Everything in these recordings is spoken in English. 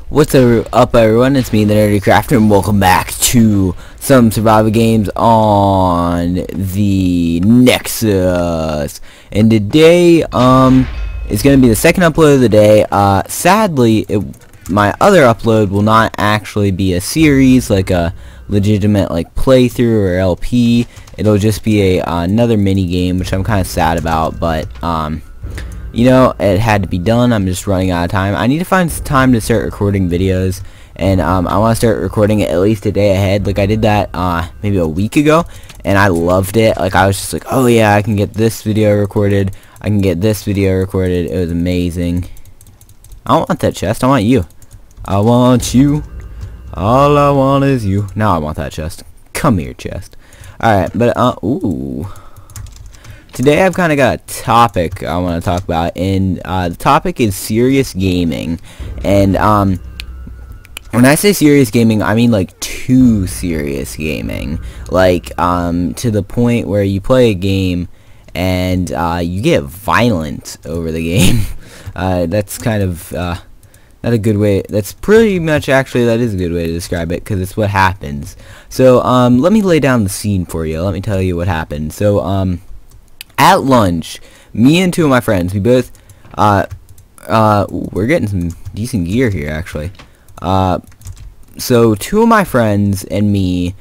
What's up everyone, it's me, the Nerdy Crafter, and welcome back to some survival games on the Nexus. And today, it's going to be the second upload of the day. Sadly, my other upload will not actually be a series, like a legitimate like playthrough or LP. It'll just be another mini game, which I'm kind of sad about, but, you know, it had to be done. I'm just running out of time. I need to find some time to start recording videos, and I want to start recording it at least a day ahead. Like I did that maybe a week ago, and I loved it. Like I was just like, oh yeah, I can get this video recorded. I can get this video recorded. It was amazing. I don't want that chest. I want you. I want you. All I want is you. Now I want that chest. Come here, chest. Alright, but ooh. Today I've kind of got a topic I want to talk about, and the topic is serious gaming. And when I say serious gaming, I mean like too serious gaming, like to the point where you play a game and you get violent over the game. That's kind of not a good way. That's pretty much, actually, that is a good way to describe it, because it's what happens. So let me lay down the scene for you. Let me tell you what happened. So at lunch, me and two of my friends, we both, we're getting some decent gear here, actually. So two of my friends and me,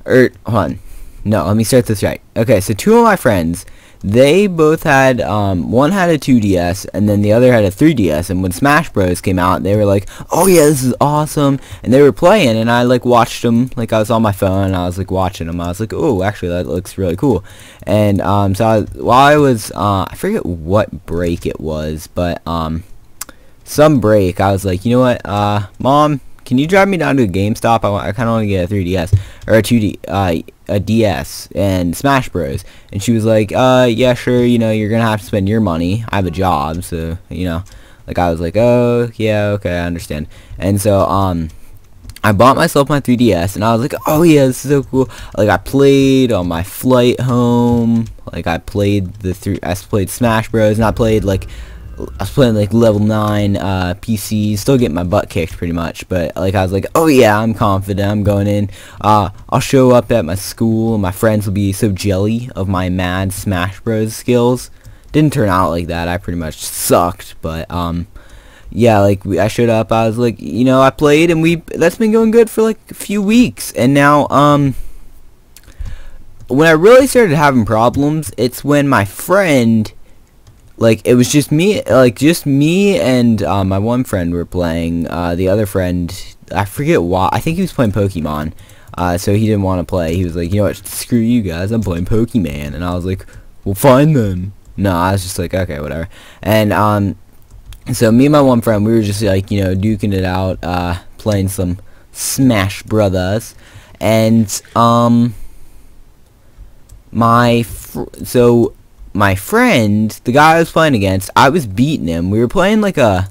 hold on, no, let me start this right. Okay, so two of my friends, they both had, one had a 2DS, and then the other had a 3DS, and when Smash Bros. Came out, they were like, oh yeah, this is awesome, and they were playing, and I, like, watched them, like, I was on my phone, and I was, like, watching them. I was like, oh, actually, that looks really cool. And, so while I was, I forget what break it was, but, some break, I was like, you know what, Mom, can you drive me down to a GameStop? I kind of want to get a 3DS, or a DS, and Smash Bros. And she was like, yeah, sure, you know, you're gonna have to spend your money. I have a job, so, you know, like, I was like, oh, yeah, okay, I understand. And so, I bought myself my 3DS, and I was like, oh, yeah, this is so cool. Like, I played on my flight home, like, I played Smash Bros, and I was playing like level 9 PC, still getting my butt kicked pretty much, but like I was like, oh yeah, I'm confident, I'm going in, I'll show up at my school, and my friends will be so jelly of my mad Smash Bros skills. Didn't turn out like that, I pretty much sucked, but yeah, like I showed up, I was like, you know, I played, and that's been going good for like a few weeks, and now when I really started having problems, it's when my friend, like, it was just me and my one friend were playing. The other friend, I forget why, I think he was playing Pokemon, so he didn't want to play. He was like, you know what, screw you guys, I'm playing Pokemon. And I was like, well, fine then. No, I was just like, okay, whatever. And so me and my one friend, we were just like, you know, duking it out, playing some Smash Brothers. And my friend, the guy I was playing against, I was beating him. We were playing like a,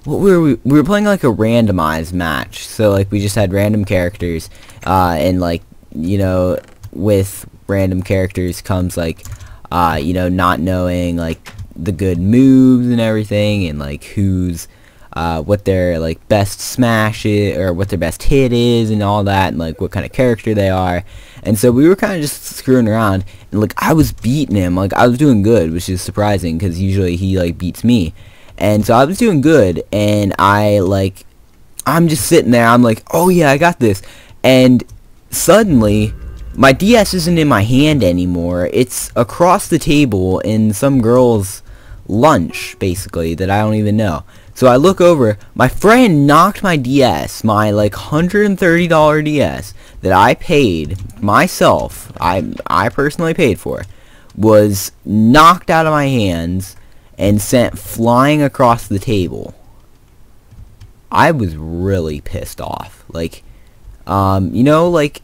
we were playing like a randomized match. So like we just had random characters, and like, you know, with random characters comes like, you know, not knowing like the good moves and everything, and like who's, what their like best smash is, or what their best hit is, and all that, and like what kind of character they are. And so we were kind of just screwing around, and like I was beating him, like I was doing good, which is surprising because usually he like beats me. And so I was doing good, and I'm just sitting there, I'm like, oh yeah, I got this. And suddenly my DS isn't in my hand anymore, it's across the table in some girl's lunch, basically, that I don't even know. So I look over, my friend knocked my DS, my like $130 DS that I paid myself, I personally paid for, was knocked out of my hands and sent flying across the table. I was really pissed off. Like, you know, like,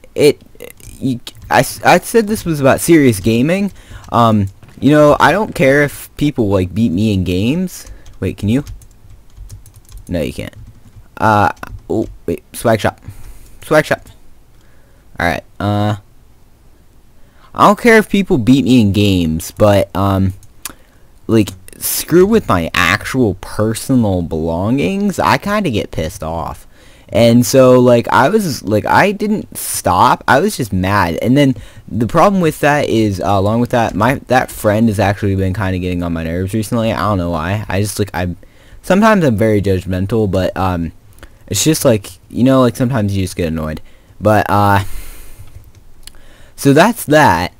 I said this was about serious gaming. You know, I don't care if people like beat me in games. Wait, can you? No, you can't. Oh, wait, swag shop. Swag shop. Alright, I don't care if people beat me in games, but, like, screw with my actual personal belongings, I kind of get pissed off. And so, like, I didn't stop. I was just mad. And then the problem with that is, along with that, that friend has actually been kind of getting on my nerves recently. I don't know why. Sometimes I'm very judgmental, but, it's just like, you know, like, sometimes you just get annoyed. But, so that's that.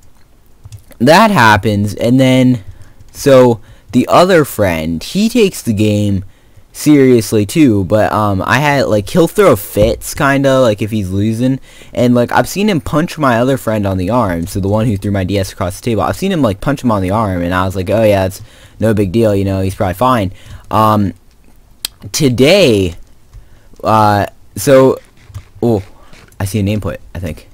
That happens, and then, so, the other friend, he takes the game seriously too, but I had, like, he'll throw fits kinda, like, if he's losing, and, like, I've seen him punch my other friend on the arm, so the one who threw my DS across the table. I've seen him, like, punch him on the arm, and I was like, oh yeah, it's no big deal, you know, he's probably fine. Today, so, oh, I see a nameplate, I think.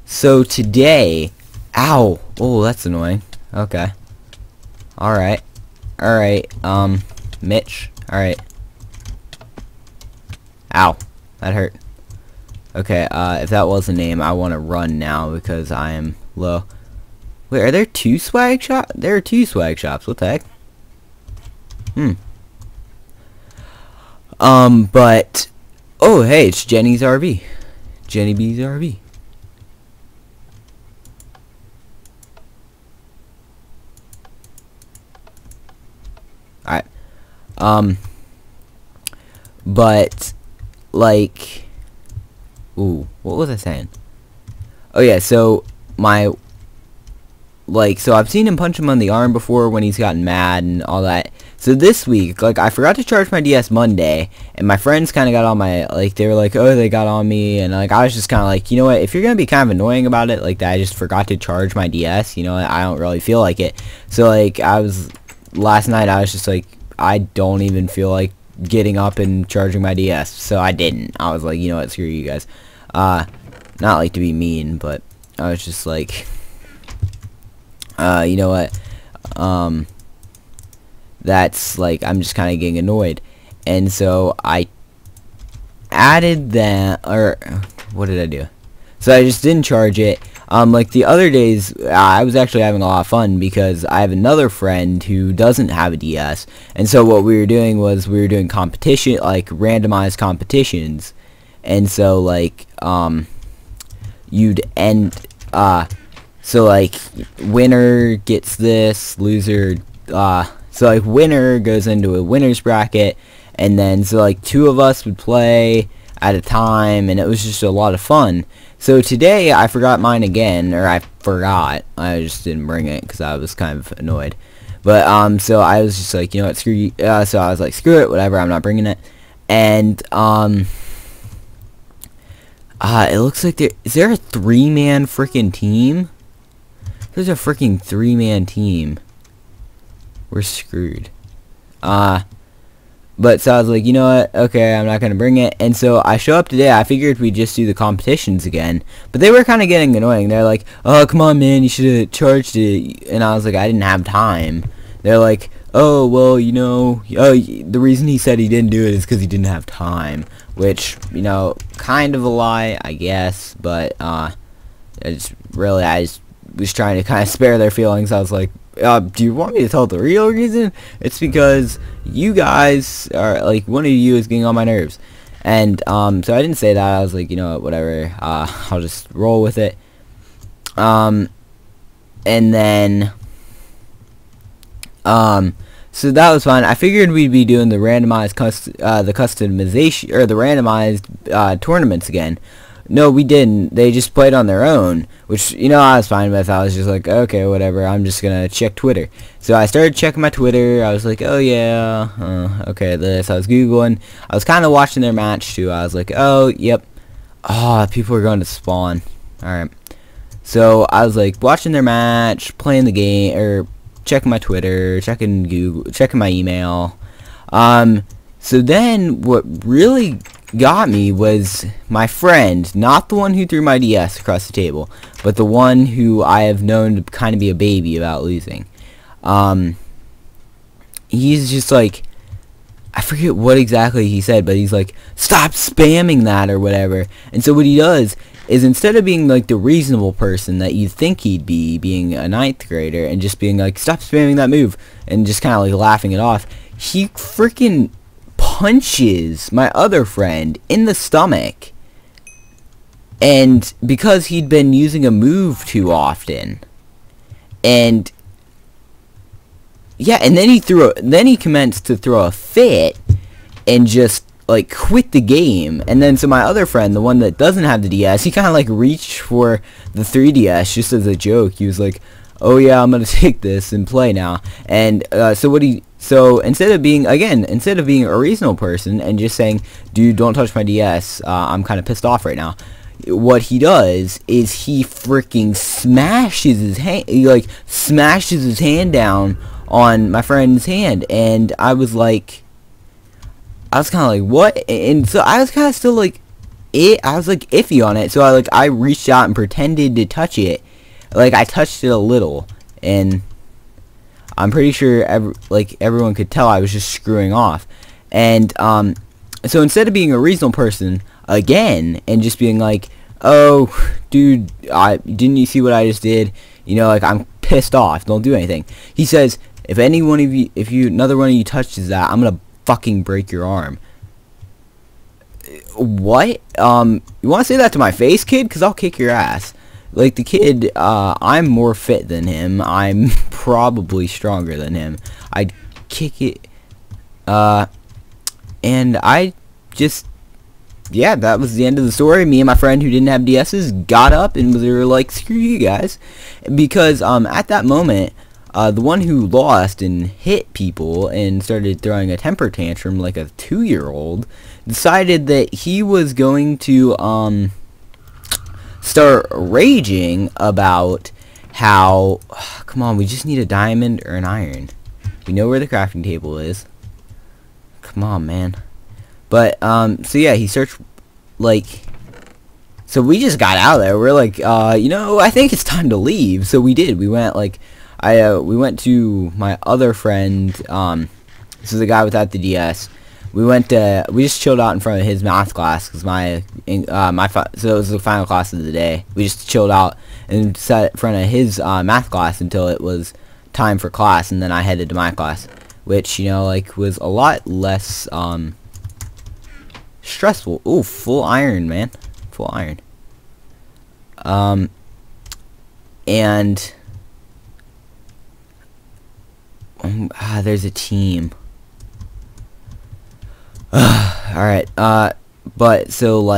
So today, ow, oh, that's annoying. Okay. Alright. Alright, Mitch. Alright. Ow. That hurt. Okay, if that was a name, I want to run now because I am low. Wait, are there two swag shops? There are two swag shops. What the heck? But, oh, hey, it's Jenny's RV. Jenny B's RV. Alright. But, like, ooh, what was I saying? Oh yeah, so, so I've seen him punch him on the arm before when he's gotten mad and all that. So this week, like, I forgot to charge my DS Monday, and my friends kind of got on my, like, they were like, oh, they got on me, and, like, I was just kind of like, you know what, if you're going to be kind of annoying about it, like, that I just forgot to charge my DS, you know, I don't really feel like it. So, like, last night I was just like, I don't even feel like getting up and charging my DS, so I didn't. I was like, you know what, screw you guys. Not like to be mean, but I was just like, you know what, that's like, I'm just kind of getting annoyed, and so I added that, or what did I do? So I just didn't charge it. Like the other days, I was actually having a lot of fun because I have another friend who doesn't have a DS, and so what we were doing was we were doing competition, like randomized competitions, and so like you'd end, so like winner gets this, loser, so like winner goes into a winner's bracket, and then so like two of us would play at a time, and it was just a lot of fun. So today I forgot mine again, or I just didn't bring it because I was kind of annoyed. But so I was just like, you know what, screw you. So I was like, screw it, whatever, I'm not bringing it. And it looks like is there a 3-man freaking team? There's a freaking 3-man team. We're screwed. But so I was like, you know what, okay, I'm not going to bring it. And so I show up today. I figured we'd just do the competitions again. But they were kind of getting annoying. They're like, oh, come on, man, you should have charged it. And I was like, I didn't have time. They're like, oh, well, you know, oh, the reason he said he didn't do it is because he didn't have time. Which, you know, kind of a lie, I guess. But I just was trying to kind of spare their feelings. I was like, do you want me to tell the real reason? It's because you guys are, like, one of you is getting on my nerves. And, so I didn't say that. I was like, you know what, whatever, I'll just roll with it. And then, so that was fun. I figured we'd be doing the randomized, the customization, or the randomized, tournaments again. No, we didn't. They just played on their own, which, you know, I was fine with. I was just like, okay, whatever. I'm just going to check Twitter. So I started checking my Twitter. I was like, oh, yeah, okay, this. I was Googling. I was kind of watching their match, too. I was like, oh, yep. Oh, people are going to spawn. All right. So I was, like, watching their match, playing the game, or checking my Twitter, checking Google, checking my email. So then what really got me was my friend, not the one who threw my DS across the table, but the one who I have known to kind of be a baby about losing. He's just like, I forget what exactly he said, but he's like, stop spamming that or whatever. And so what he does is instead of being like the reasonable person that you think he'd be, being a ninth grader, and just being like, stop spamming that move, and just kind of like laughing it off, he freaking punches my other friend in the stomach. And because he'd been using a move too often. And yeah, and then he commenced to throw a fit and just like quit the game. And then so my other friend, the one that doesn't have the DS, he kind of like reached for the 3DS just as a joke. He was like, oh yeah, I'm gonna take this and play now. And so instead of being a reasonable person and just saying, dude, don't touch my DS, I'm kind of pissed off right now, what he does is he freaking smashes his hand, smashes his hand down on my friend's hand. And I was kind of like, what? And so I was kind of still like, I was like iffy on it. So I reached out and pretended to touch it. Like, I touched it a little, and I'm pretty sure everyone could tell I was just screwing off. And so instead of being a reasonable person again and just being like, oh dude, didn't you see what I just did, like, I'm pissed off, don't do anything, he says, if another one of you touches that, I'm gonna fucking break your arm. What? You want to say that to my face, kid? Because I'll kick your ass. Like, the kid, I'm more fit than him, I'm probably stronger than him, I'd kick it, and I just, yeah, that was the end of the story. Me and my friend who didn't have DSs got up and we were like, screw you guys. Because at that moment, the one who lost and hit people and started throwing a temper tantrum like a 2-year-old decided that he was going to start raging about how, come on, we just need a diamond or an iron. We know where the crafting table is. Come on, man. But, so yeah, he searched, so we just got out of there. We're like, I think it's time to leave. So we did. We went, we went to my other friend, this is the guy without the DS. We just chilled out in front of his math class, because so it was the final class of the day. We just chilled out and sat in front of his, math class until it was time for class, and then I headed to my class, which, was a lot less, stressful. Ooh, full iron, man. Full iron. And there's a team. Alright, but so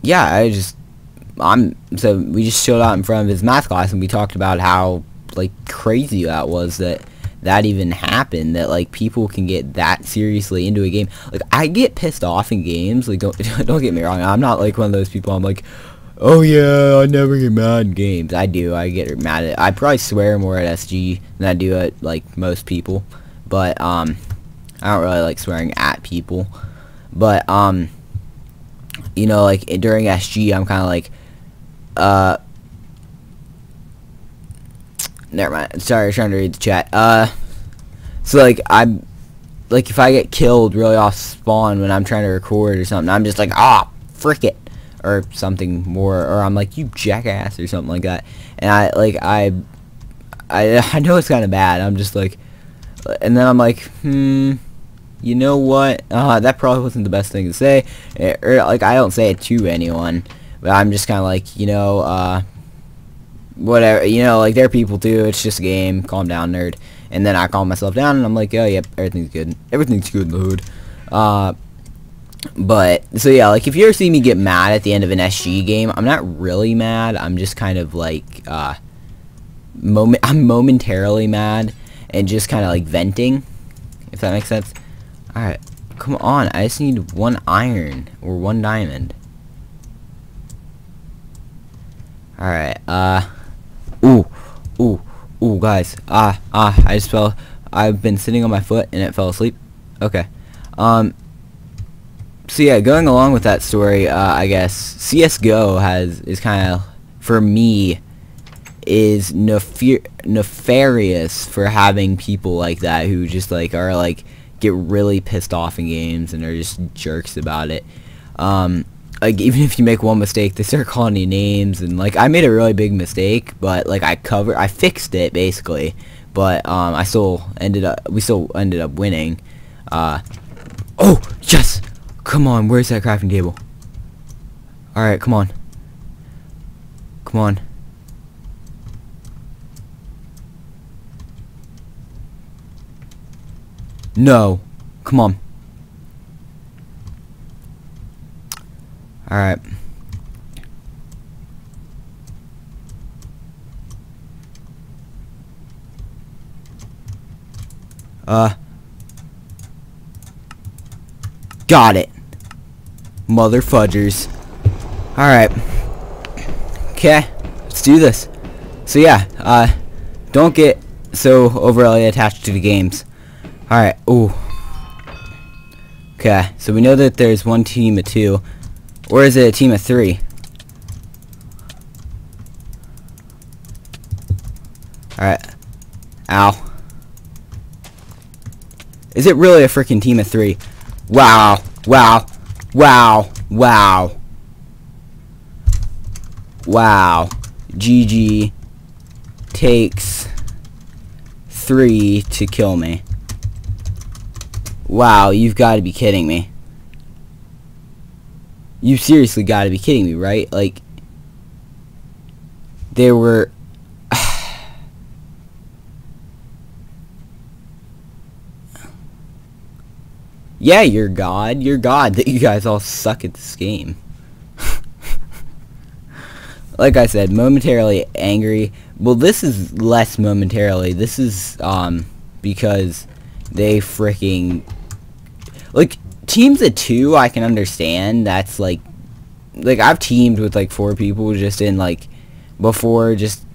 yeah, so we just chilled out in front of his math class and we talked about how crazy that was that even happened, that people can get that seriously into a game. I get pissed off in games, don't get me wrong, I'm not one of those people, I'm like, oh yeah, I never get mad in games. I do, I get mad at, I probably swear more at SG than I do at most people, but I don't really like swearing at people. But during SG I'm kinda never mind. Sorry, I was trying to read the chat. So I'm if I get killed really off spawn when I'm trying to record or something, I'm just like, ah, frick it, or something more, or I'm like, you jackass, or something like that. And I know it's kind of bad. I'm just and then I'm like, you know what? That probably wasn't the best thing to say. Or I don't say it to anyone, but I'm just kind of whatever, they're people too, it's just a game, calm down, nerd. And then I calm myself down and I'm like, oh yep, everything's good in the hood. But so yeah, if you ever see me get mad at the end of an SG game, I'm not really mad, I'm just kind of I'm momentarily mad and just kind of venting, if that makes sense. Alright, come on, I just need 1 iron or 1 diamond. Alright, ooh, guys, I just fell, I've been sitting on my foot and it fell asleep. Okay, so yeah, going along with that story, I guess, CSGO is kind of, for me, is nefarious for having people like that who just, are, get really pissed off in games and are just jerks about it. Like, even if you make one mistake, they start calling you names, and, like, I made a really big mistake, but, like, I fixed it, basically, but, we still ended up winning. Oh, yes! Come on, where's that crafting table? Alright, come on. Come on. No. Come on. Alright. Got it. Mother fudgers. Alright. Okay. Let's do this. So yeah, don't get so overly attached to the games. Alright. Ooh. Okay. So we know that there's one team of 2. Or is it a team of 3? Alright. Ow. Is it really a freaking team of 3? Wow. Wow. Wow. Wow. Wow. GG takes 3 to kill me. Wow, you've got to be kidding me. You seriously got to be kidding me, right? Like, there were... Yeah, you're God. You're God that you guys all suck at this game. Like I said, momentarily angry. Well, this is less momentarily. This is, because they freaking... Like, teams of 2, I can understand. That's, like, I've teamed with, like, 4 people just in, like, before, just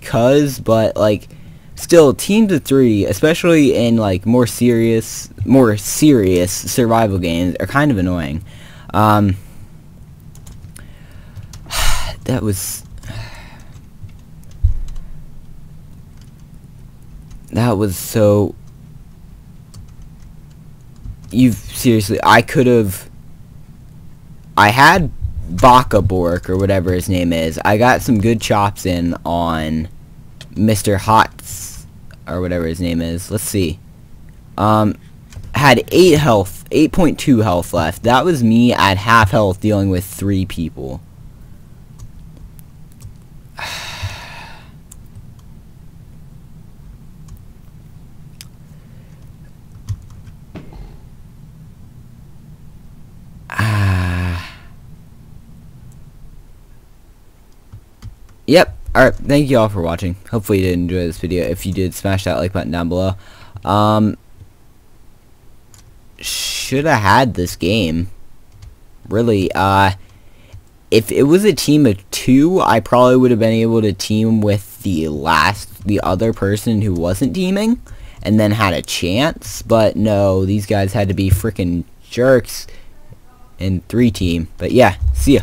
cuz, but, like, still, teams of 3, especially in, like, more serious survival games, are kind of annoying. That was so... I had Bakabork, or whatever his name is. I got some good chops in on Mr. Hots, or whatever his name is. Let's see. Had 8 health, 8.2 health left. That was me at half health dealing with 3 people. Yep. Alright, thank you all for watching. Hopefully you did enjoy this video. If you did, smash that like button down below. Should have had this game. Really, if it was a team of 2, I probably would have been able to team with the other person who wasn't teaming, and then had a chance. But no, these guys had to be freaking jerks in 3 team. But yeah, see ya.